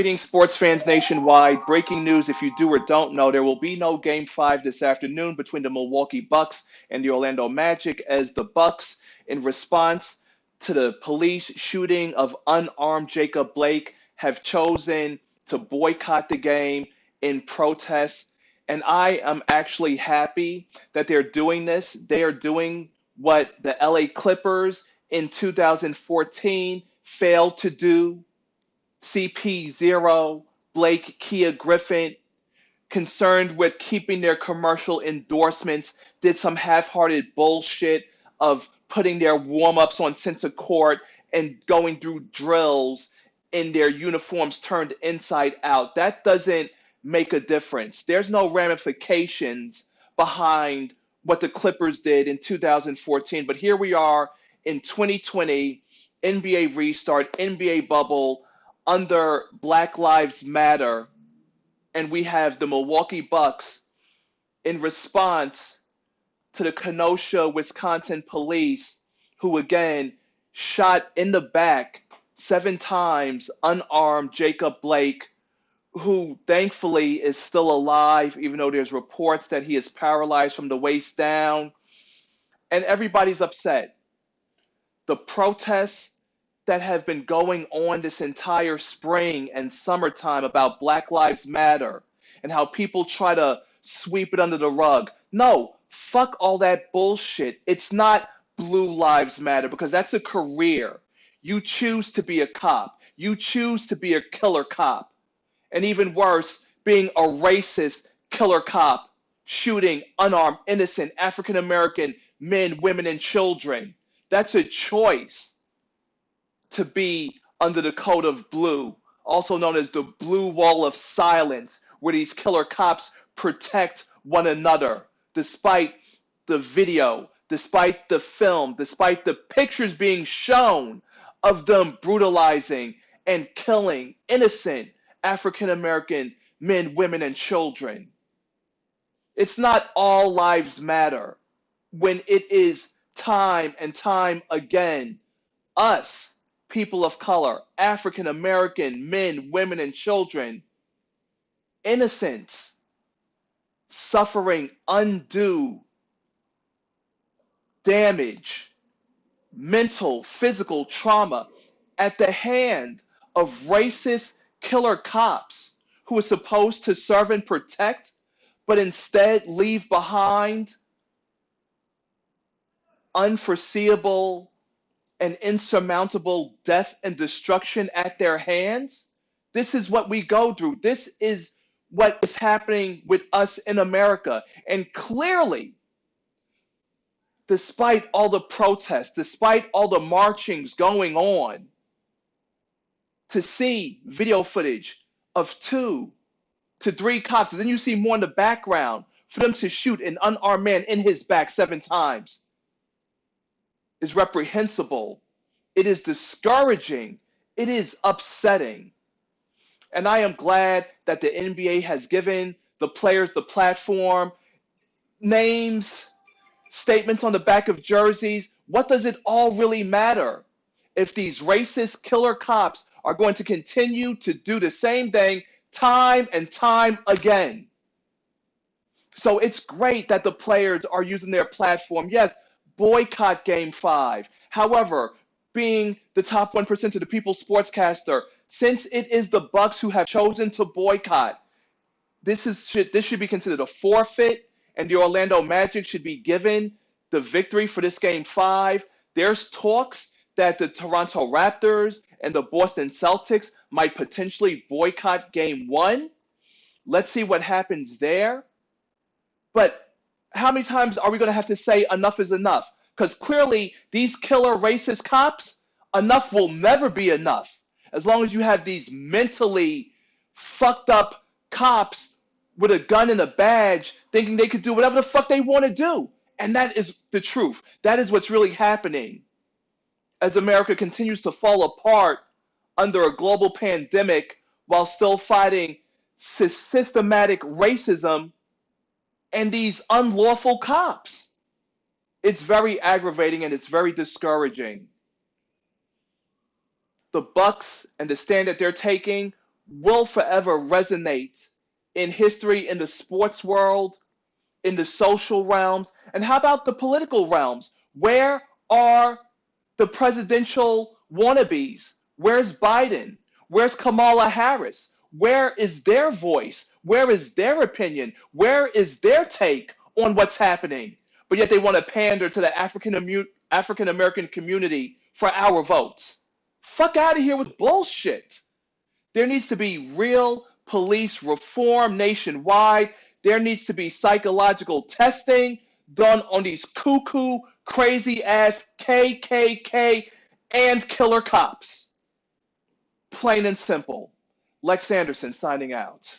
Greetings, sports fans nationwide. Breaking news, if you do or don't know, there will be no Game 5 this afternoon between the Milwaukee Bucks and the Orlando Magic as the Bucks, in response to the police shooting of unarmed Jacob Blake, have chosen to boycott the game in protest. And I am actually happy that they're doing this. They are doing what the LA Clippers in 2014 failed to do. CP0, Blake, Kia Griffin, concerned with keeping their commercial endorsements, did some half-hearted bullshit of putting their warm-ups on center court and going through drills in their uniforms turned inside out. That doesn't make a difference. There's no ramifications behind what the Clippers did in 2014. But here we are in 2020, NBA restart, NBA bubble, under Black Lives Matter, and we have the Milwaukee Bucks in response to the Kenosha, Wisconsin police, who again shot in the back 7 times unarmed Jacob Blake, who thankfully is still alive, even though there's reports that he is paralyzed from the waist down. And everybody's upset. The protests that have been going on this entire spring and summertime about Black Lives Matter and how people try to sweep it under the rug. No, fuck all that bullshit. It's not Blue Lives Matter, because that's a career. You choose to be a cop. You choose to be a killer cop. And even worse, being a racist killer cop, shooting unarmed, innocent African American men, women, and children. That's a choice to be under the code of blue, also known as the blue wall of silence, where these killer cops protect one another, despite the video, despite the film, despite the pictures being shown of them brutalizing and killing innocent African American men, women, and children. It's not all lives matter when it is time and time again us, people of color, African American men, women, and children, innocents, suffering undue damage, mental, physical trauma at the hand of racist killer cops who are supposed to serve and protect, but instead leave behind unforeseeable and insurmountable death and destruction at their hands. This is what we go through. This is what is happening with us in America. And clearly, despite all the protests, despite all the marchings going on, to see video footage of 2 to 3 cops, but then you see more in the background, for them to shoot an unarmed man in his back 7 times, is reprehensible. It is discouraging. It is upsetting. And I am glad that the NBA has given the players the platform, names, statements on the back of jerseys. What does it all really matter if these racist killer cops are going to continue to do the same thing time and time again? So it's great that the players are using their platform. Yes, boycott Game 5. However, being the top 1% of the People sportscaster, since it is the Bucks who have chosen to boycott, this should be considered a forfeit, and the Orlando Magic should be given the victory for this Game 5. There's talks that the Toronto Raptors and the Boston Celtics might potentially boycott Game 1. Let's see what happens there. But how many times are we going to have to say enough is enough? Because clearly these killer racist cops, enough will never be enough. As long as you have these mentally fucked up cops with a gun and a badge thinking they could do whatever the fuck they want to do. And that is the truth. That is what's really happening as America continues to fall apart under a global pandemic while still fighting systematic racism and these unlawful cops. It's very aggravating and it's very discouraging. The Bucks and the stand that they're taking will forever resonate in history, in the sports world, in the social realms. And how about the political realms? Where are the presidential wannabes? Where's Biden? Where's Kamala Harris? Where is their voice? Where is their opinion? Where is their take on what's happening? But yet they want to pander to the African American community for our votes. Fuck out of here with bullshit. There needs to be real police reform nationwide. There needs to be psychological testing done on these cuckoo, crazy ass KKK and killer cops. Plain and simple. Lex Anderson signing out.